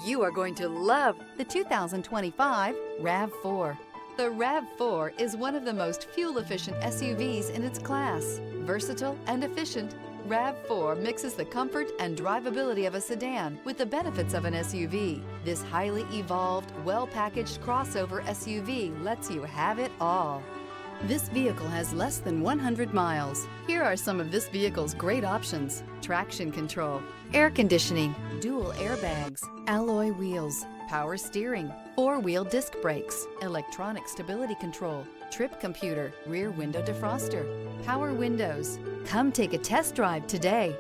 You are going to love the 2025 RAV4. The RAV4 is one of the most fuel-efficient SUVs in its class. Versatile and efficient, RAV4 mixes the comfort and drivability of a sedan with the benefits of an SUV. This highly evolved, well-packaged crossover SUV lets you have it all. This vehicle has less than 100 miles. Here are some of this vehicle's great options: traction control, air conditioning, dual airbags, alloy wheels, power steering, four-wheel disc brakes, electronic stability control, trip computer, rear window defroster, power windows. Come take a test drive today.